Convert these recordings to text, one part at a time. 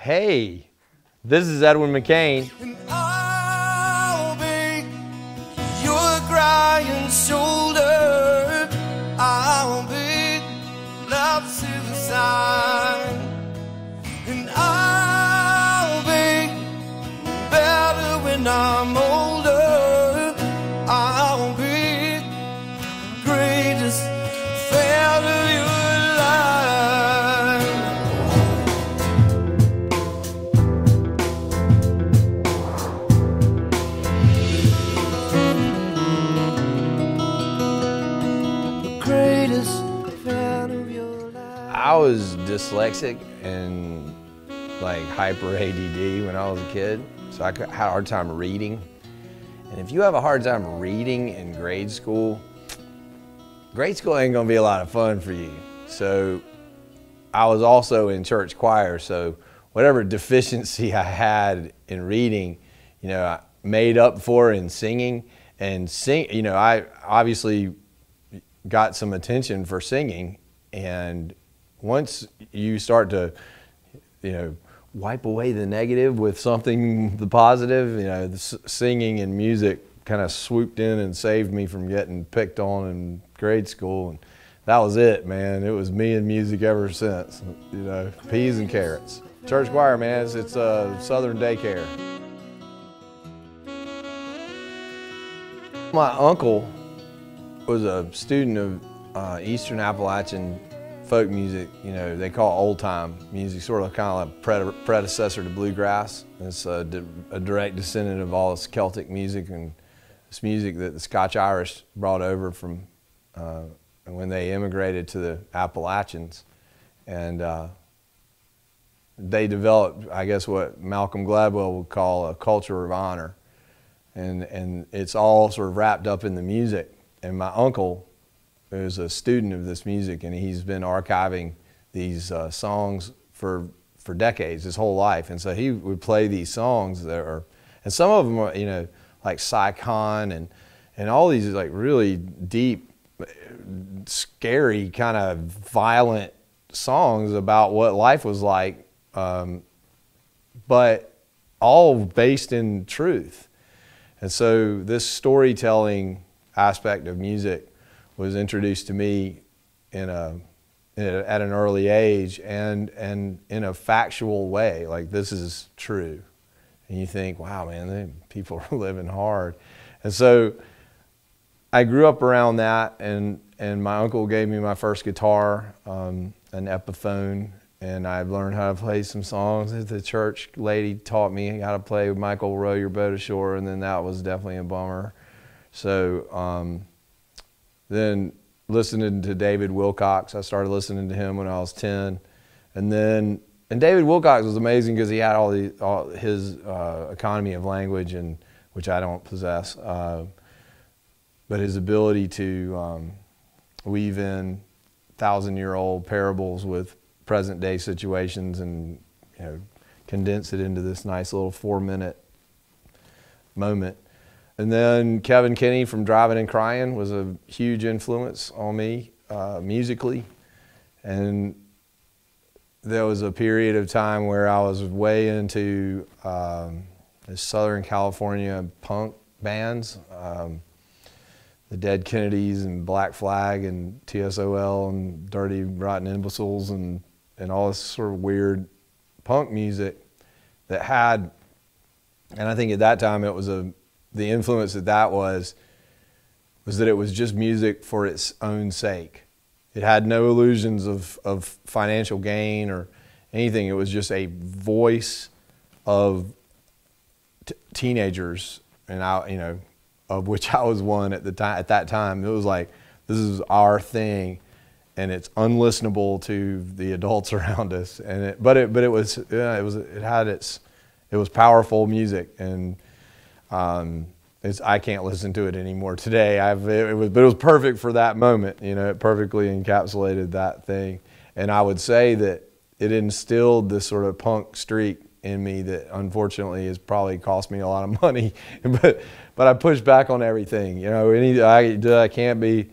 Hey, this is Edwin McCain. And I'll be your crying shoulder. I'll be love's suicide. And I'll be better when I'm older. I'll be the greatest fan of your life. The greatest fan of your life. I was dyslexic and like hyper ADD when I was a kid, so I had a hard time reading. And if you have a hard time reading in grade school ain't gonna be a lot of fun for you. So I was also in church choir, so whatever deficiency I had in reading, I made up for in singing. And I obviously got some attention for singing, and once you start to, wipe away the negative with something the positive, the singing and music kind of swooped in and saved me from getting picked on in grade school. And that was it, man. It was me and music ever since, peas and carrots. Church choir, man, it's a Southern daycare. My uncle was a student of Eastern Appalachian folk music. They call it old time music, sort of kind of like predecessor to bluegrass. It's a direct descendant of all this Celtic music and this music that the Scotch-Irish brought over from when they immigrated to the Appalachians. And they developed, I guess, what Malcolm Gladwell would call a culture of honor. And it's all sort of wrapped up in the music. And my uncle is a student of this music, and he's been archiving these songs for decades, his whole life. And so he would play these songs and some of them are, like Psychon and all these like really deep, scary, kind of violent songs about what life was like, but all based in truth. And so this storytelling aspect of music was introduced to me at an early age, and in a factual way, like this is true. And you think, wow, man, people are living hard. And so I grew up around that, and my uncle gave me my first guitar, an Epiphone, and I learned how to play some songs. The church lady taught me how to play Michael, Row Your Boat Ashore, and then that was definitely a bummer. So then listening to David Wilcox, I started listening to him when I was 10. And David Wilcox was amazing because he had all his economy of language, and which I don't possess, but his ability to weave in 1,000-year-old parables with present-day situations and condense it into this nice little 4-minute moment. And then Kevin Kinney from Driving and Crying was a huge influence on me musically. And there was a period of time where I was way into Southern California punk bands, the Dead Kennedys and Black Flag and TSOL and Dirty Rotten Imbeciles and all this sort of weird punk music that had, and I think at that time it was the influence that was that it was just music for its own sake. It had no illusions of financial gain or anything. It was just a voice of teenagers, and of which I was one at that time. It was like, this is our thing, and it's unlistenable to the adults around us. And it was powerful music, and I can't listen to it anymore today. But it was perfect for that moment. It perfectly encapsulated that thing. And I would say that it instilled this sort of punk streak in me that unfortunately has probably cost me a lot of money. but I pushed back on everything. I can't be,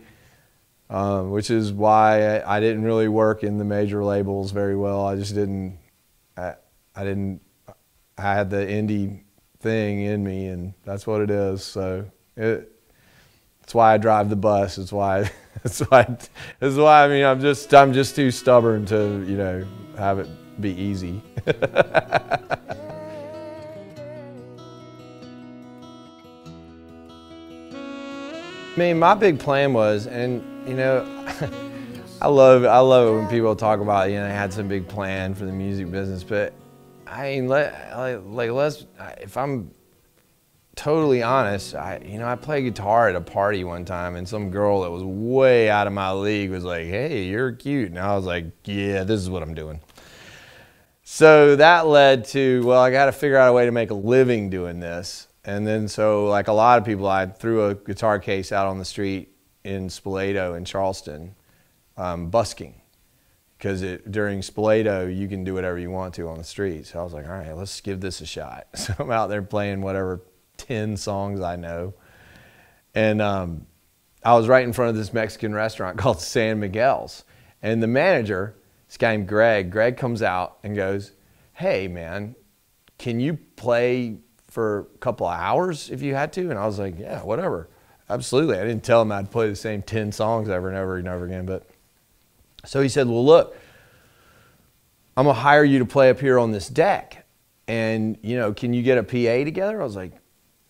which is why I didn't really work in the major labels very well. I just didn't. I had the indie thing in me, and that's what it is. So that's why I drive the bus. That's why I mean, I'm just too stubborn to, you know, have it be easy. I mean, my big plan was, and you know, I love it when people talk about, you know, they had some big plan for the music business, but I mean, if I'm totally honest, I played guitar at a party one time, and some girl that was way out of my league was like, "Hey, you're cute," and I was like, "Yeah, this is what I'm doing." So that led to, well, I got to figure out a way to make a living doing this. And then so, like a lot of people, I threw a guitar case out on the street in Spoleto in Charleston, busking. Because during Spoleto, you can do whatever you want to on the street. So I was like, all right, let's give this a shot. So I'm out there playing whatever 10 songs I know. And I was right in front of this Mexican restaurant called San Miguel's. And the manager, this guy named Greg comes out and goes, "Hey, man, can you play for a couple of hours if you had to?" And I was like, "Yeah, whatever. Absolutely." I didn't tell him I'd play the same 10 songs over and over and over again. But so he said, "Well, look, I'm going to hire you to play up here on this deck. And, you know, can you get a PA together?" I was like,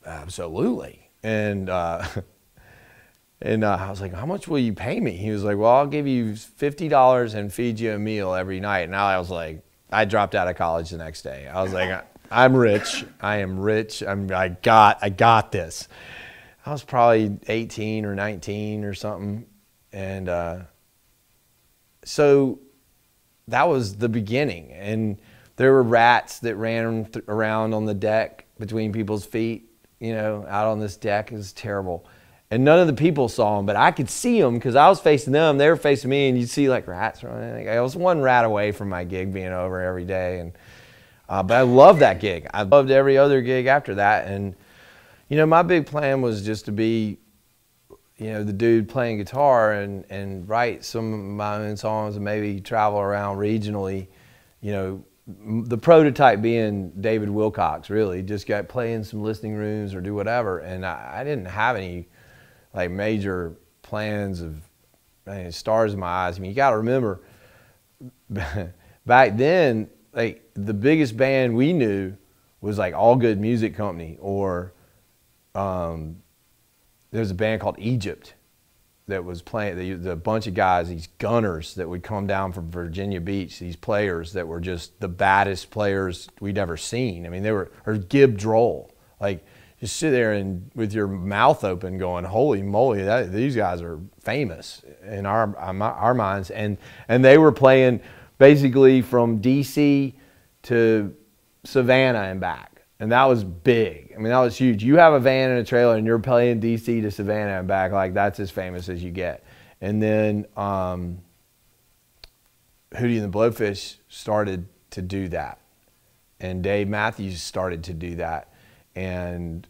"Absolutely." And I was like, "How much will you pay me?" He was like, "Well, I'll give you $50 and feed you a meal every night." And I was like, I dropped out of college the next day. I was like, I'm rich. I am rich. I got this. I was probably 18 or 19 or something. And so that was the beginning. And there were rats that ran around on the deck between people's feet, you know, out on this deck. It was terrible. And none of the people saw them, but I could see them because I was facing them. They were facing me, and you'd see like rats running. I was one rat away from my gig being over every day. And but I loved that gig. I loved every other gig after that. And, you know, my big plan was just to be, you know, the dude playing guitar and write some of my own songs and maybe travel around regionally. You know, the prototype being David Wilcox, really. Just got play in some listening rooms or do whatever. And I didn't have any like major plans of stars in my eyes. I mean, you got to remember, back then, like the biggest band we knew was like All Good Music Company, or there's a band called Egypt that was playing. The bunch of guys, these gunners that would come down from Virginia Beach, these players that were just the baddest players we'd ever seen. I mean, they were, or Gib Droll, like, just sit there and with your mouth open going, holy moly, these guys are famous in our minds. And they were playing basically from DC to Savannah and back. And that was big. I mean, that was huge. You have a van and a trailer and you're playing DC to Savannah and back, like that's as famous as you get. And then Hootie and the Blowfish started to do that. And Dave Matthews started to do that. And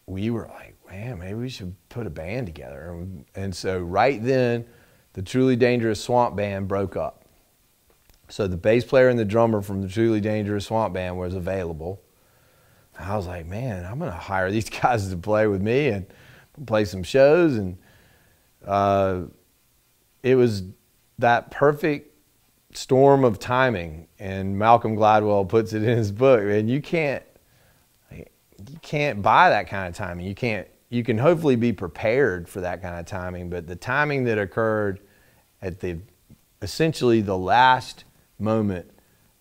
we were like, man, maybe we should put a band together. And so right then, the Truly Dangerous Swamp Band broke up. So the bass player and the drummer from the Truly Dangerous Swamp Band was available. I was like, man, I'm going to hire these guys to play with me and play some shows. And it was that perfect storm of timing. And Malcolm Gladwell puts it in his book. And you can't buy that kind of timing. You can hopefully be prepared for that kind of timing, but the timing that occurred at essentially the last moment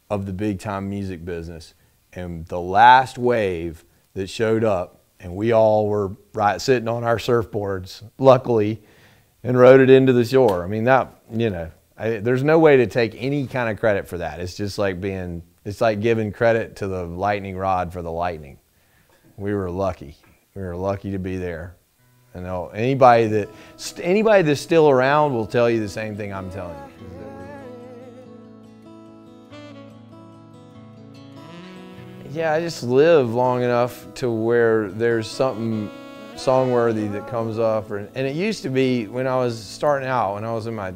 of the big time music business and the last wave that showed up, and we all were right sitting on our surfboards, luckily, and rode it into the shore. I mean, that, you know, there's no way to take any kind of credit for that. It's just like it's like giving credit to the lightning rod for the lightning. We were lucky. We were lucky to be there. And anybody that's still around will tell you the same thing I'm telling you. Yeah, I just live long enough to where there's something song-worthy that comes up. And it used to be when I was starting out, when I was in my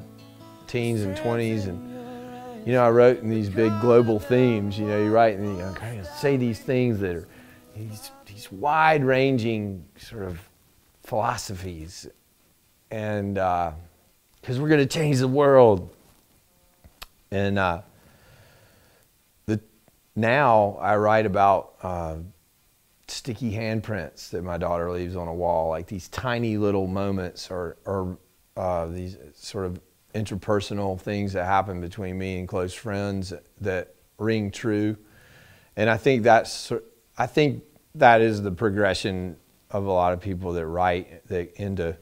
teens and 20s, and you know, I wrote in these big global themes. You know, you write and you kind of say these things that are these wide-ranging sort of philosophies, and because we're going to change the world. And now I write about sticky handprints that my daughter leaves on a wall, like these tiny little moments or these sort of interpersonal things that happen between me and close friends that ring true. And I think that is the progression of a lot of people that write that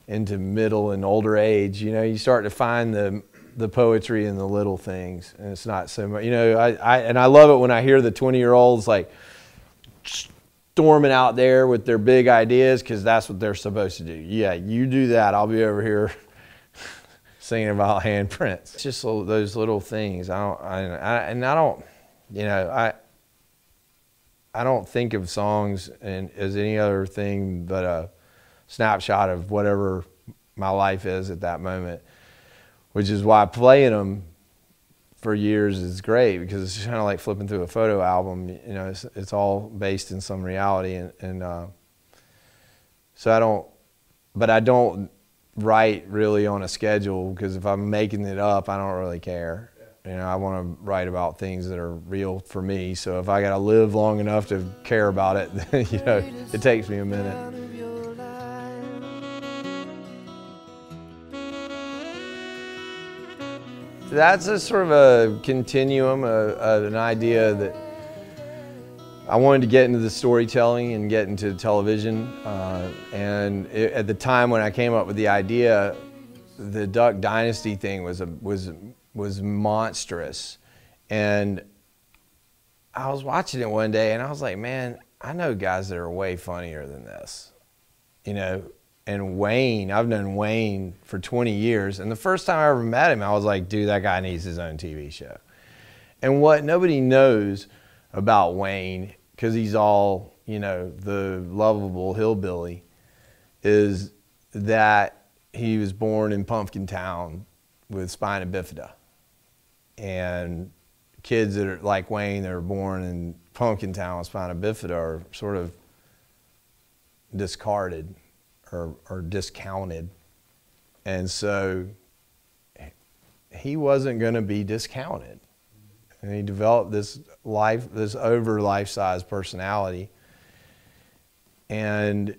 into middle and older age. You know, you start to find the poetry in the little things, and it's not so much. You know, I love it when I hear the 20-year-olds like storming out there with their big ideas, because that's what they're supposed to do. Yeah, you do that, I'll be over here singing about handprints. It's just those little things. I don't think of songs as any other thing but a snapshot of whatever my life is at that moment, which is why playing them for years is great, because it's kind of like flipping through a photo album. You know, it's all based in some reality, so I don't write really on a schedule, because if I'm making it up, I don't really care. You know, I want to write about things that are real for me. So if I got to live long enough to care about it, then, you know, it takes me a minute. That's a sort of a continuum, an idea that I wanted to get into the storytelling and get into television. At the time when I came up with the idea, the Duck Dynasty thing was monstrous. And I was watching it one day and I was like, man, I know guys that are way funnier than this, you know. And Wayne, I've known Wayne for 20 years. And the first time I ever met him, I was like, dude, that guy needs his own TV show. And what nobody knows about Wayne, because he's all, you know, the lovable hillbilly, is that he was born in Pumpkin Town with spina bifida. And kids that are like Wayne that are born in Pumpkin Town with spina bifida are sort of discarded or discounted. And so he wasn't going to be discounted. And he developed this over life-size personality. And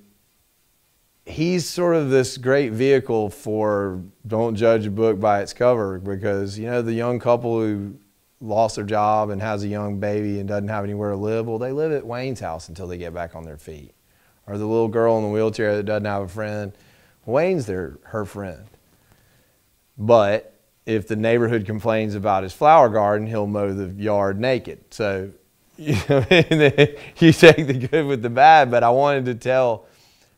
he's sort of this great vehicle for don't judge a book by its cover, because, you know, the young couple who lost their job and has a young baby and doesn't have anywhere to live, well, they live at Wayne's house until they get back on their feet. Or the little girl in the wheelchair that doesn't have a friend, Wayne's her friend. But if the neighborhood complains about his flower garden, he'll mow the yard naked. So, you know, you take the good with the bad. But I wanted to tell,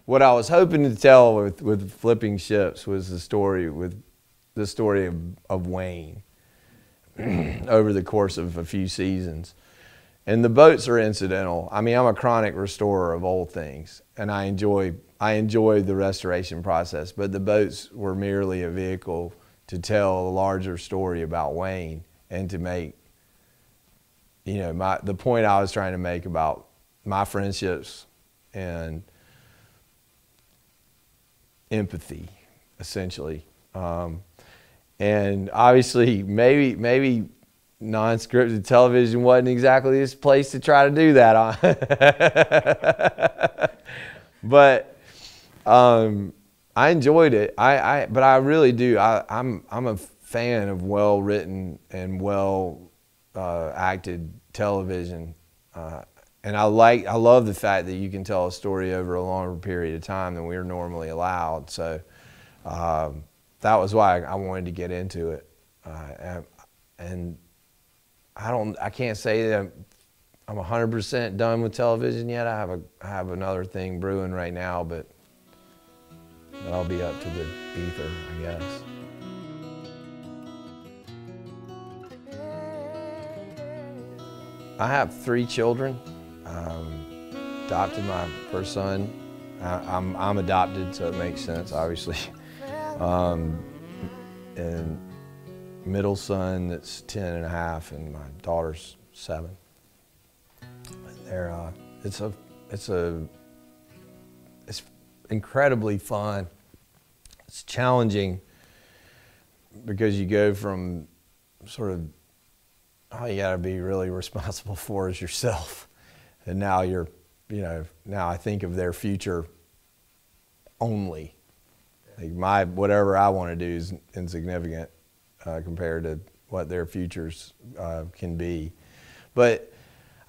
what I was hoping to tell with Flipping Ships was the story of Wayne over the course of a few seasons. And the boats are incidental. I mean, I'm a chronic restorer of old things, and I enjoy the restoration process, but the boats were merely a vehicle to tell a larger story about Wayne and to make, you know, the point I was trying to make about my friendships and empathy, essentially. And obviously, maybe non-scripted television wasn't exactly this place to try to do that on. But I enjoyed it. But I really do. I'm a fan of well-written and well-acted television, and I love the fact that you can tell a story over a longer period of time than we're normally allowed. So that was why I wanted to get into it, and I can't say that I'm 100% done with television yet. I have another thing brewing right now, but that'll be up to the ether, I guess. I have 3 children. Adopted my first son. I'm adopted, so it makes sense, obviously. And middle son that's 10 and a half, and my daughter's 7. They're, it's incredibly fun. It's challenging because you go from sort of all you got to be really responsible for is yourself, and now you're, now I think of their future only. Like whatever I want to do is insignificant compared to what their futures can be. But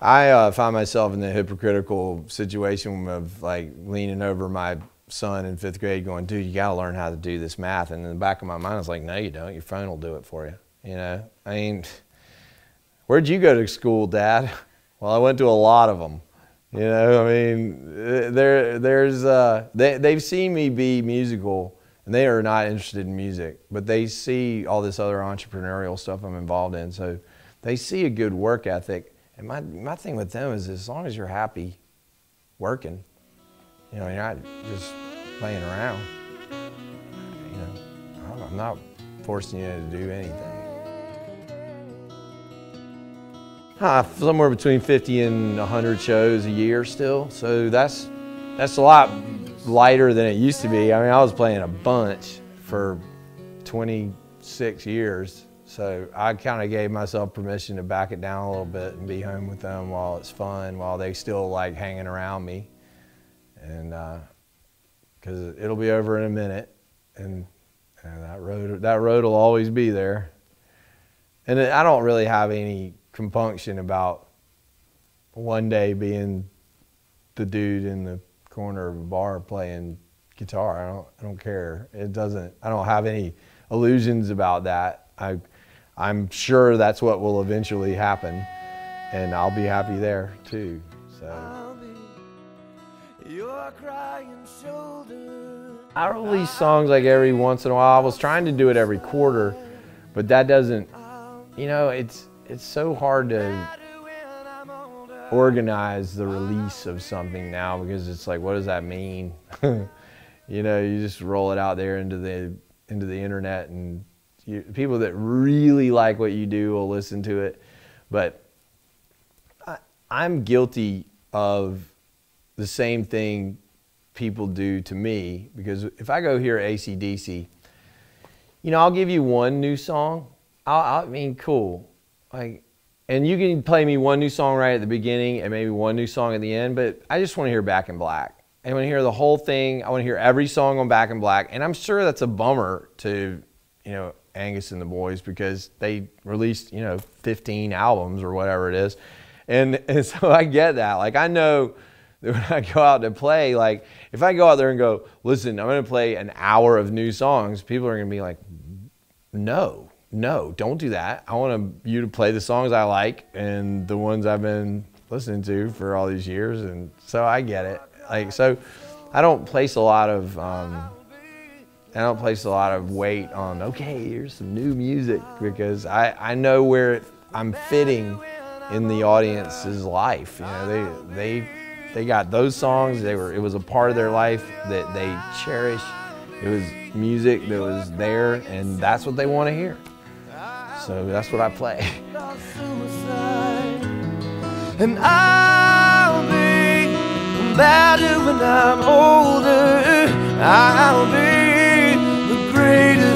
I find myself in the hypocritical situation of like leaning over my son in 5th grade going, dude, you got to learn how to do this math. And in the back of my mind, I was like, no, you don't. Your phone will do it for you. I mean, where'd you go to school, Dad? Well, I went to a lot of them. I mean, they've seen me be musical, and they are not interested in music, but they see all this other entrepreneurial stuff I'm involved in. So they see a good work ethic. And my thing with them is, as long as you're happy working, you're not just playing around. I'm not forcing you to do anything. Somewhere between 50 and 100 shows a year still. So that's a lot lighter than it used to be. I mean, I was playing a bunch for 26 years. So I kind of gave myself permission to back it down a little bit and be home with them while it's fun, while they still like hanging around me. And because it'll be over in a minute, and that road will always be there. And I don't really have any compunction about one day being the dude in the corner of a bar playing guitar. I don't care. I don't have any illusions about that. I'm sure that's what will eventually happen, and I'll be happy there too. So I release songs like every once in a while. I was trying to do it every quarter, but that doesn't, it's so hard to organize the release of something now, because it's like, what does that mean? You just roll it out there into the internet, and people that really like what you do will listen to it. But I'm guilty of the same thing people do to me, because if I go hear AC/DC, I'll give you one new song. I mean, cool. And you can play me one new song right at the beginning and maybe one new song at the end, but I just want to hear Back in Black. I want to hear the whole thing. I want to hear every song on Back in Black. And I'm sure that's a bummer to, Angus and the boys, because they released, 15 albums or whatever it is. And so I get that. Like, I know that when I go out to play, like, if I go out there and go, listen, I'm going to play an hour of new songs, people are going to be like, no, don't do that. I want you to play the songs I like and the ones I've been listening to for all these years. And so I get it. So I don't place a lot of weight on, okay, here's some new music, because I know where I'm fitting in the audience's life. They got those songs. It was a part of their life that they cherish. It was music that was there, and that's what they want to hear. So that's what I play. And I'll be better when I'm older. I'll be the greatest